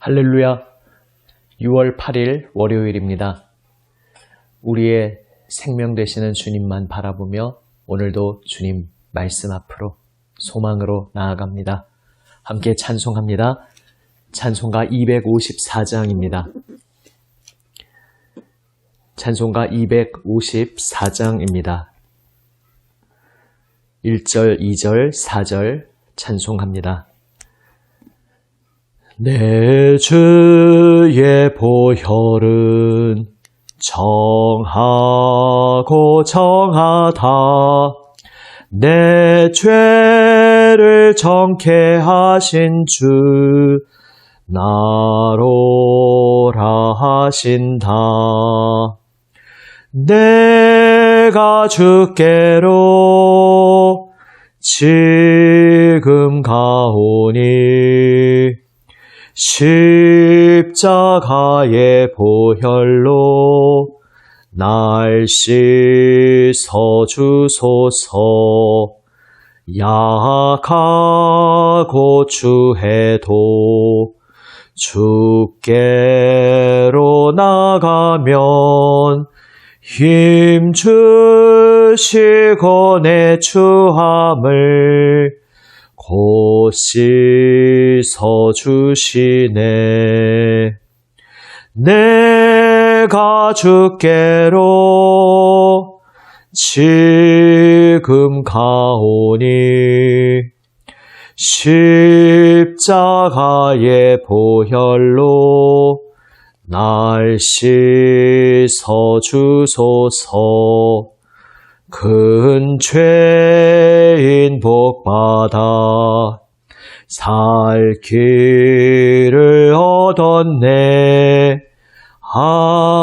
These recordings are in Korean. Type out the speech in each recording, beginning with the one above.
할렐루야. 6월 8일 월요일입니다. 우리의 생명 되시는 주님만 바라보며 오늘도 주님 말씀 앞으로 소망으로 나아갑니다. 함께 찬송합니다. 찬송가 254장입니다. 찬송가 254장입니다. 1절, 2절, 4절 찬송합니다. 내 주의 보혈은 정하고 정하다. 내 죄를 정케 하신 주 나로라 하신다. 내가 주께로 지금 가오니 십자가의 보혈로 날 씻어주소서. 약하고 추해도 주께로 나가면 힘 주시고 내 추함을 곧 씻어주시네. 내가 주께로 지금 가오니 십자가의 보혈로 날 씻어주소서. 큰 죄인 복받아 살 길을 얻었네.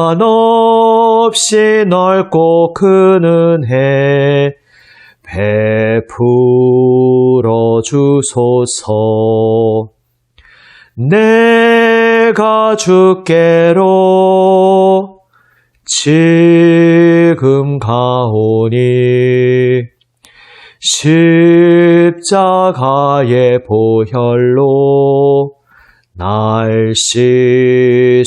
한없이 넓고 큰 은혜 베풀어 주소서. 내가 주께로 지금 가오니 십자가의 보혈로 날 씻어주소서.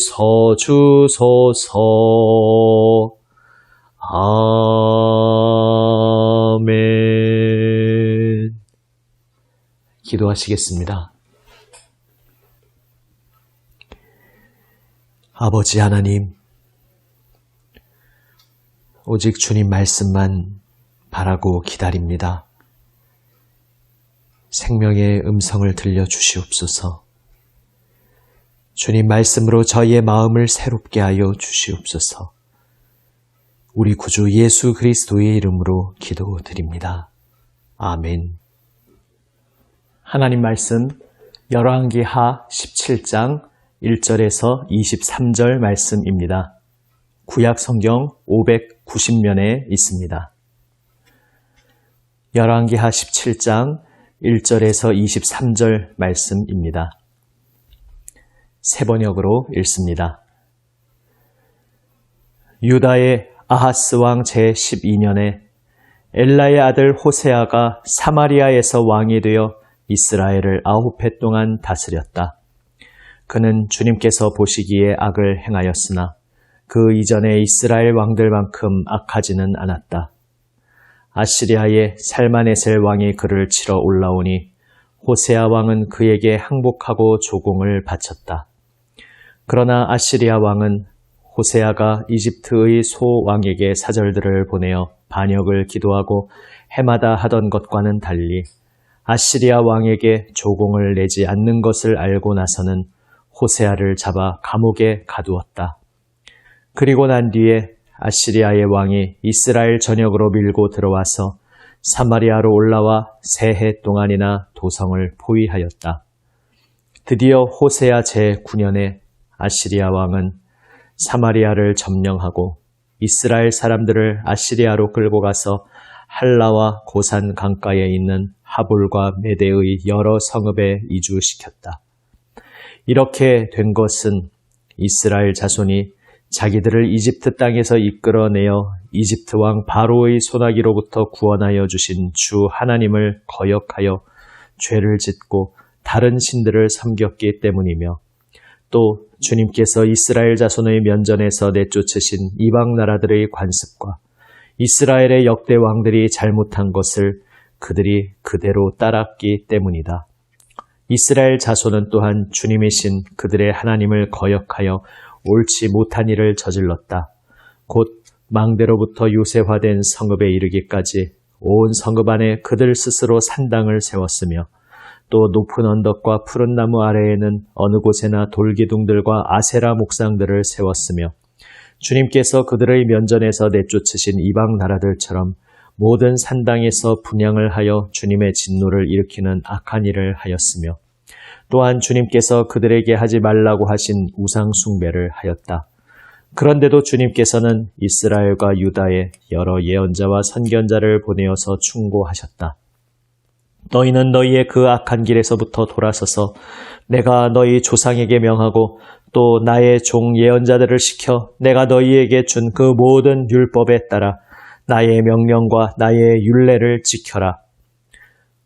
아멘. 기도하시겠습니다. 아버지 하나님, 오직 주님 말씀만 바라고 기다립니다. 생명의 음성을 들려주시옵소서. 주님 말씀으로 저희의 마음을 새롭게 하여 주시옵소서. 우리 구주 예수 그리스도의 이름으로 기도드립니다. 아멘. 하나님 말씀 열왕기하 17장 1절에서 23절 말씀입니다. 구약 성경 590면에 있습니다. 열왕기하 17장 1절에서 23절 말씀입니다. 세 번역으로 읽습니다. 유다의 아하스 왕 제12년에 엘라의 아들 호세아가 사마리아에서 왕이 되어 이스라엘을 9해 동안 다스렸다. 그는 주님께서 보시기에 악을 행하였으나 그 이전에 이스라엘 왕들만큼 악하지는 않았다. 아시리아의 살마네셀 왕이 그를 치러 올라오니 호세아 왕은 그에게 항복하고 조공을 바쳤다. 그러나 아시리아 왕은 호세아가 이집트의 소 왕에게 사절들을 보내어 반역을 기도하고 해마다 하던 것과는 달리 아시리아 왕에게 조공을 내지 않는 것을 알고 나서는 호세아를 잡아 감옥에 가두었다. 그리고 난 뒤에 아시리아의 왕이 이스라엘 전역으로 밀고 들어와서 사마리아로 올라와 3해 동안이나 도성을 포위하였다. 드디어 호세아 제9년에 아시리아 왕은 사마리아를 점령하고 이스라엘 사람들을 아시리아로 끌고 가서 할라와 고산 강가에 있는 하볼과 메대의 여러 성읍에 이주시켰다. 이렇게 된 것은 이스라엘 자손이 자기들을 이집트 땅에서 이끌어내어 이집트 왕 바로의 손아귀로부터 구원하여 주신 주 하나님을 거역하여 죄를 짓고 다른 신들을 섬겼기 때문이며 또 주님께서 이스라엘 자손의 면전에서 내쫓으신 이방 나라들의 관습과 이스라엘의 역대 왕들이 잘못한 것을 그들이 그대로 따랐기 때문이다. 이스라엘 자손은 또한 주님이신 그들의 하나님을 거역하여 옳지 못한 일을 저질렀다. 곧 망대로부터 요새화된 성읍에 이르기까지 온 성읍 안에 그들 스스로 산당을 세웠으며 또 높은 언덕과 푸른 나무 아래에는 어느 곳에나 돌기둥들과 아세라 목상들을 세웠으며 주님께서 그들의 면전에서 내쫓으신 이방 나라들처럼 모든 산당에서 분향을 하여 주님의 진노를 일으키는 악한 일을 하였으며 또한 주님께서 그들에게 하지 말라고 하신 우상 숭배를 하였다. 그런데도 주님께서는 이스라엘과 유다에 여러 예언자와 선견자를 보내어서 충고하셨다. 너희는 너희의 그 악한 길에서부터 돌아서서 내가 너희 조상에게 명하고 또 나의 종 예언자들을 시켜 내가 너희에게 준 그 모든 율법에 따라 나의 명령과 나의 율례를 지켜라.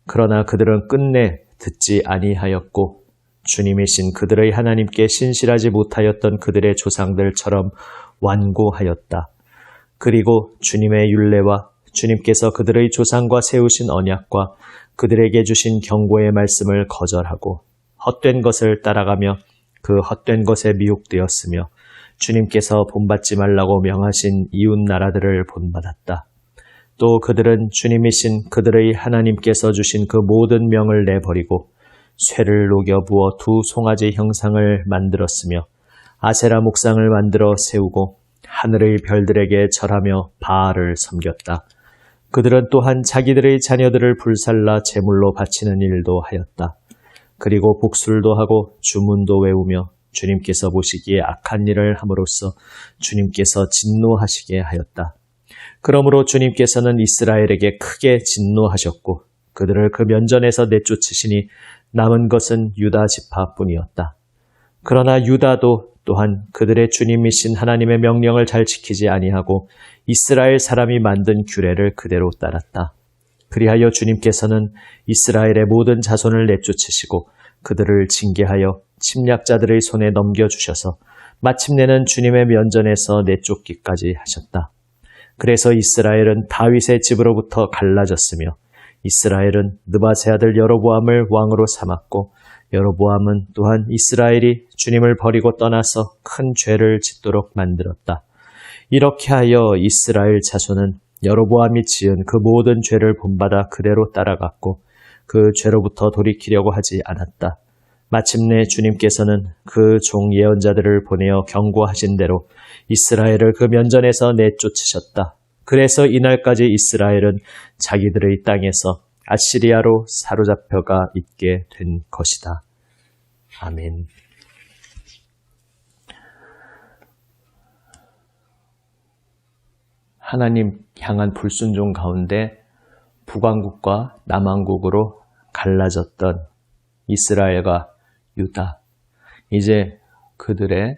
그러나 그들은 끝내 듣지 아니하였고 주님이신 그들의 하나님께 신실하지 못하였던 그들의 조상들처럼 완고하였다. 그리고 주님의 율례와 주님께서 그들의 조상과 세우신 언약과 그들에게 주신 경고의 말씀을 거절하고 헛된 것을 따라가며 그 헛된 것에 미혹되었으며 주님께서 본받지 말라고 명하신 이웃 나라들을 본받았다. 또 그들은 주님이신 그들의 하나님께서 주신 그 모든 명을 내버리고 쇠를 녹여 부어 두 송아지 형상을 만들었으며 아세라 목상을 만들어 세우고 하늘의 별들에게 절하며 바알을 섬겼다. 그들은 또한 자기들의 자녀들을 불살라 제물로 바치는 일도 하였다. 그리고 복술도 하고 주문도 외우며 주님께서 보시기에 악한 일을 함으로써 주님께서 진노하시게 하였다. 그러므로 주님께서는 이스라엘에게 크게 진노하셨고 그들을 그 면전에서 내쫓으시니 남은 것은 유다 지파뿐이었다. 그러나 유다도 또한 그들의 주님이신 하나님의 명령을 잘 지키지 아니하고 이스라엘 사람이 만든 규례를 그대로 따랐다. 그리하여 주님께서는 이스라엘의 모든 자손을 내쫓으시고 그들을 징계하여 침략자들의 손에 넘겨주셔서 마침내는 주님의 면전에서 내쫓기까지 하셨다. 그래서 이스라엘은 다윗의 집으로부터 갈라졌으며 이스라엘은 느바세 아들 여로보암을 왕으로 삼았고 여로보암은 또한 이스라엘이 주님을 버리고 떠나서 큰 죄를 짓도록 만들었다. 이렇게 하여 이스라엘 자손은 여로보암이 지은 그 모든 죄를 본받아 그대로 따라갔고 그 죄로부터 돌이키려고 하지 않았다. 마침내 주님께서는 그 종 예언자들을 보내어 경고하신 대로 이스라엘을 그 면전에서 내쫓으셨다. 그래서 이날까지 이스라엘은 자기들의 땅에서 아시리아로 사로잡혀가 있게 된 것이다. 아멘. 하나님 향한 불순종 가운데 북왕국과 남왕국으로 갈라졌던 이스라엘과 유다, 이제 그들의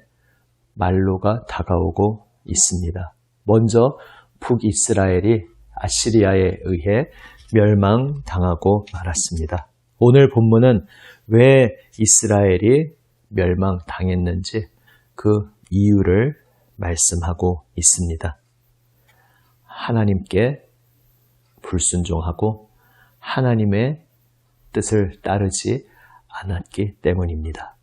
만로가 다가오고 있습니다. 먼저 북이스라엘이 아시리아에 의해 멸망당하고 말았습니다. 오늘 본문은 왜 이스라엘이 멸망당했는지 그 이유를 말씀하고 있습니다. 하나님께 불순종하고 하나님의 뜻을 따르지 않았기 때문입니다.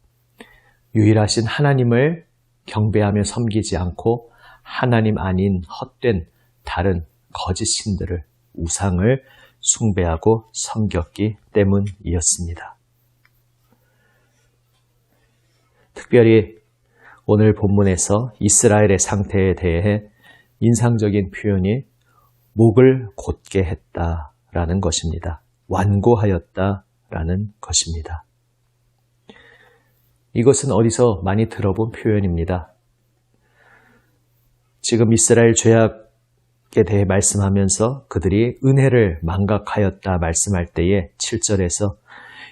유일하신 하나님을 경배하며 섬기지 않고 하나님 아닌 헛된 다른 거짓 신들을, 우상을 숭배하고 섬겼기 때문이었습니다. 특별히 오늘 본문에서 이스라엘의 상태에 대해 인상적인 표현이 목을 곧게 했다라는 것입니다. 완고하였다라는 것입니다. 이것은 어디서 많이 들어본 표현입니다. 지금 이스라엘 죄악에 대해 말씀하면서 그들이 은혜를 망각하였다 말씀할 때에 7절에서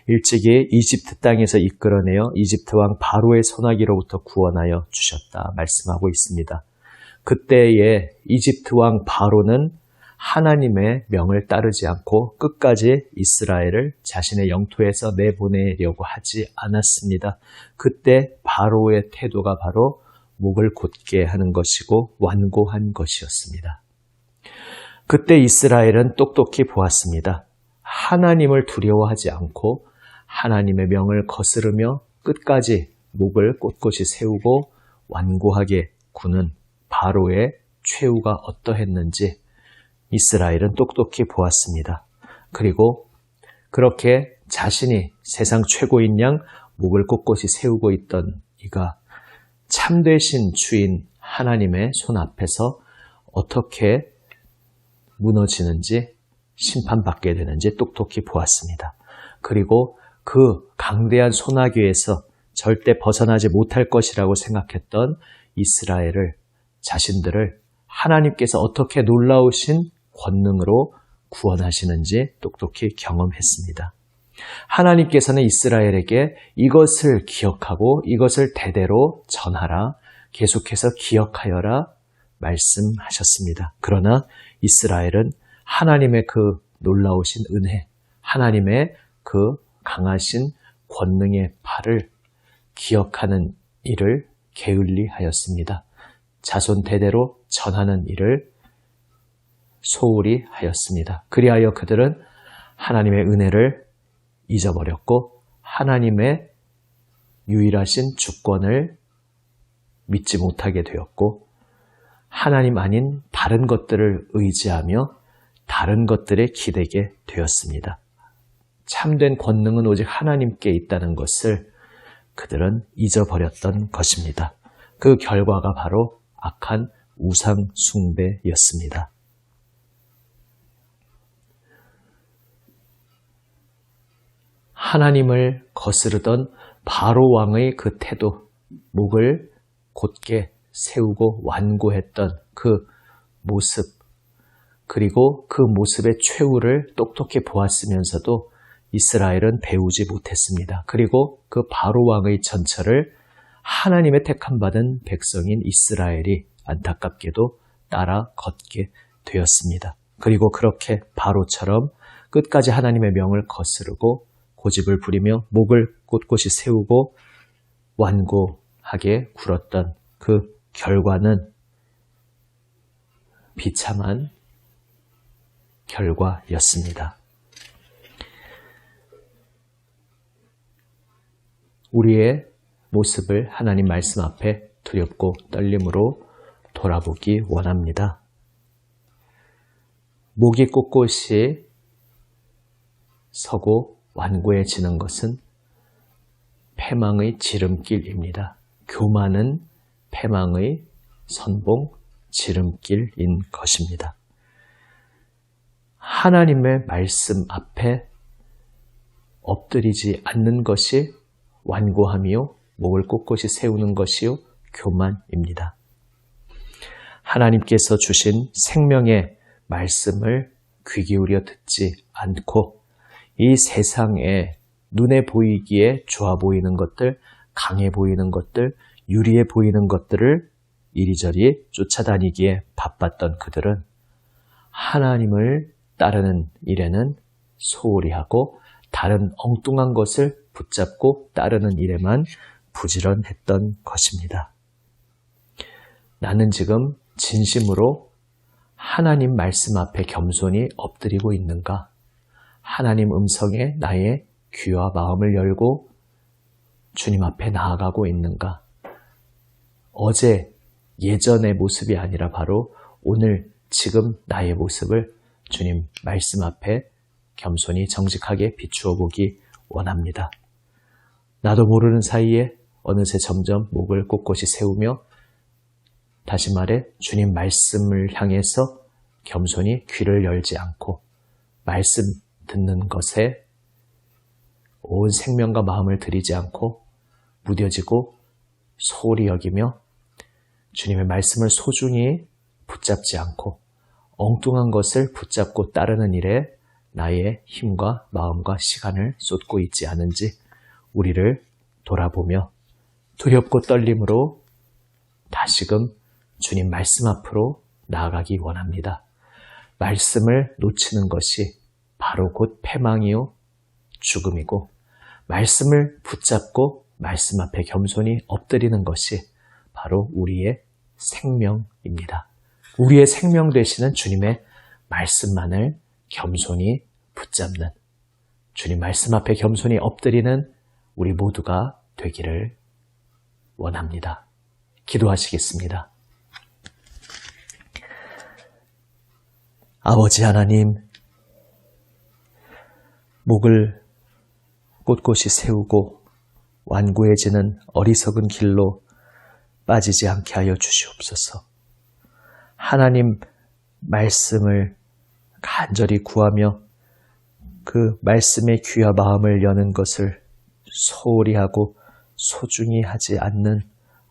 일찍이 이집트 땅에서 이끌어내어 이집트 왕 바로의 손아귀로부터 구원하여 주셨다 말씀하고 있습니다. 그때에 이집트 왕 바로는 하나님의 명을 따르지 않고 끝까지 이스라엘을 자신의 영토에서 내보내려고 하지 않았습니다. 그때 바로의 태도가 바로 목을 곧게 하는 것이고 완고한 것이었습니다. 그때 이스라엘은 똑똑히 보았습니다. 하나님을 두려워하지 않고 하나님의 명을 거스르며 끝까지 목을 꼿꼿이 세우고 완고하게 구는 바로의 최후가 어떠했는지 이스라엘은 똑똑히 보았습니다. 그리고 그렇게 자신이 세상 최고인 양 목을 꼿꼿이 세우고 있던 이가 참되신 주인 하나님의 손 앞에서 어떻게 무너지는지 심판받게 되는지 똑똑히 보았습니다. 그리고 그 강대한 소나기에서 절대 벗어나지 못할 것이라고 생각했던 이스라엘을 자신들을 하나님께서 어떻게 놀라우신 권능으로 구원하시는지 똑똑히 경험했습니다. 하나님께서는 이스라엘에게 이것을 기억하고 이것을 대대로 전하라, 계속해서 기억하여라 말씀하셨습니다. 그러나 이스라엘은 하나님의 그 놀라우신 은혜, 하나님의 그 강하신 권능의 팔을 기억하는 일을 게을리하였습니다. 자손 대대로 전하는 일을 소홀히 하였습니다. 그리하여 그들은 하나님의 은혜를 잊어버렸고 하나님의 유일하신 주권을 믿지 못하게 되었고 하나님 아닌 다른 것들을 의지하며 다른 것들에 기대게 되었습니다. 참된 권능은 오직 하나님께 있다는 것을 그들은 잊어버렸던 것입니다. 그 결과가 바로 악한 우상 숭배였습니다. 하나님을 거스르던 바로 왕의 그 태도, 목을 곧게 세우고 완고했던 그 모습, 그리고 그 모습의 최후를 똑똑히 보았으면서도 이스라엘은 배우지 못했습니다. 그리고 그 바로 왕의 전철을 하나님의 택함받은 백성인 이스라엘이 안타깝게도 따라 걷게 되었습니다. 그리고 그렇게 바로처럼 끝까지 하나님의 명을 거스르고 고집을 부리며 목을 꼿꼿이 세우고 완고하게 굴었던 그 결과는 비참한 결과였습니다. 우리의 모습을 하나님 말씀 앞에 두렵고 떨림으로 돌아보기 원합니다. 목이 꼿꼿이 서고 완고해지는 것은 패망의 지름길입니다. 교만은 패망의 선봉 지름길인 것입니다. 하나님의 말씀 앞에 엎드리지 않는 것이 완고함이요 목을 꼿꼿이 세우는 것이요 교만입니다. 하나님께서 주신 생명의 말씀을 귀 기울여 듣지 않고 이 세상에 눈에 보이기에 좋아 보이는 것들, 강해 보이는 것들, 유리해 보이는 것들을 이리저리 쫓아다니기에 바빴던 그들은 하나님을 따르는 일에는 소홀히 하고 다른 엉뚱한 것을 붙잡고 따르는 일에만 부지런했던 것입니다. 나는 지금 진심으로 하나님 말씀 앞에 겸손히 엎드리고 있는가? 하나님 음성에 나의 귀와 마음을 열고 주님 앞에 나아가고 있는가? 어제 예전의 모습이 아니라 바로 오늘 지금 나의 모습을 주님 말씀 앞에 겸손히 정직하게 비추어 보기 원합니다. 나도 모르는 사이에 어느새 점점 목을 꼿꼿이 세우며 다시 말해 주님 말씀을 향해서 겸손히 귀를 열지 않고 말씀 듣는 것에 온 생명과 마음을 들이지 않고 무뎌지고 소홀히 여기며 주님의 말씀을 소중히 붙잡지 않고 엉뚱한 것을 붙잡고 따르는 일에 나의 힘과 마음과 시간을 쏟고 있지 않은지 우리를 돌아보며 두렵고 떨림으로 다시금 주님 말씀 앞으로 나아가기 원합니다. 말씀을 놓치는 것이 바로 곧 패망이요 죽음이고, 말씀을 붙잡고 말씀 앞에 겸손히 엎드리는 것이 바로 우리의 생명입니다. 우리의 생명 되시는 주님의 말씀만을 겸손히 붙잡는, 주님 말씀 앞에 겸손히 엎드리는 우리 모두가 되기를 원합니다. 기도하시겠습니다. 아버지 하나님, 목을 꼿꼿이 세우고 완고해지는 어리석은 길로 빠지지 않게 하여 주시옵소서. 하나님 말씀을 간절히 구하며 그 말씀의 귀와 마음을 여는 것을 소홀히 하고 소중히 하지 않는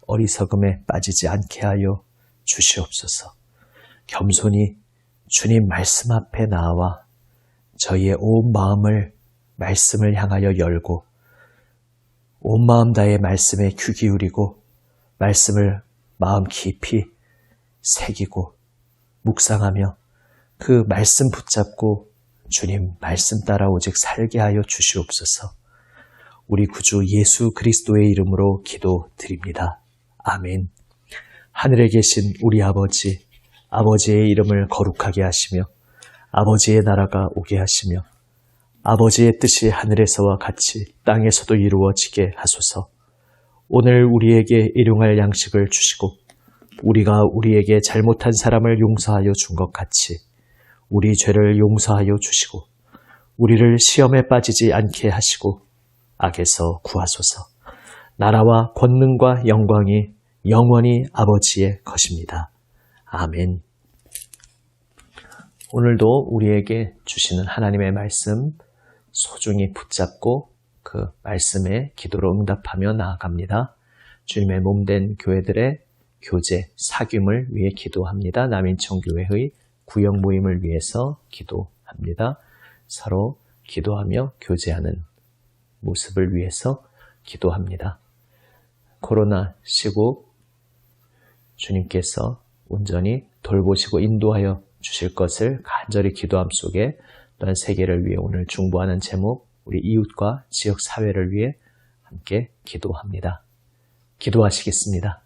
어리석음에 빠지지 않게 하여 주시옵소서. 겸손히 주님 말씀 앞에 나와 저희의 온 마음을 말씀을 향하여 열고 온 마음 다해 말씀에 귀 기울이고 말씀을 마음 깊이 새기고 묵상하며 그 말씀 붙잡고 주님 말씀 따라 오직 살게 하여 주시옵소서. 우리 구주 예수 그리스도의 이름으로 기도드립니다. 아멘. 하늘에 계신 우리 아버지, 아버지의 이름을 거룩하게 하시며 아버지의 나라가 오게 하시며 아버지의 뜻이 하늘에서와 같이 땅에서도 이루어지게 하소서. 오늘 우리에게 일용할 양식을 주시고 우리가 우리에게 잘못한 사람을 용서하여 준 것 같이 우리 죄를 용서하여 주시고 우리를 시험에 빠지지 않게 하시고 악에서 구하소서. 나라와 권능과 영광이 영원히 아버지의 것입니다. 아멘. 오늘도 우리에게 주시는 하나님의 말씀 소중히 붙잡고 그 말씀에 기도로 응답하며 나아갑니다. 주님의 몸된 교회들의 교제, 사귐을 위해 기도합니다. 남인천교회의 구역 모임을 위해서 기도합니다. 서로 기도하며 교제하는 모습을 위해서 기도합니다. 코로나 시국 주님께서 온전히 돌보시고 인도하여 주실 것을 간절히 기도함 속에 또한 세계를 위해 오늘 중보하는 제목, 우리 이웃과 지역 사회를 위해 함께 기도합니다. 기도하시겠습니다.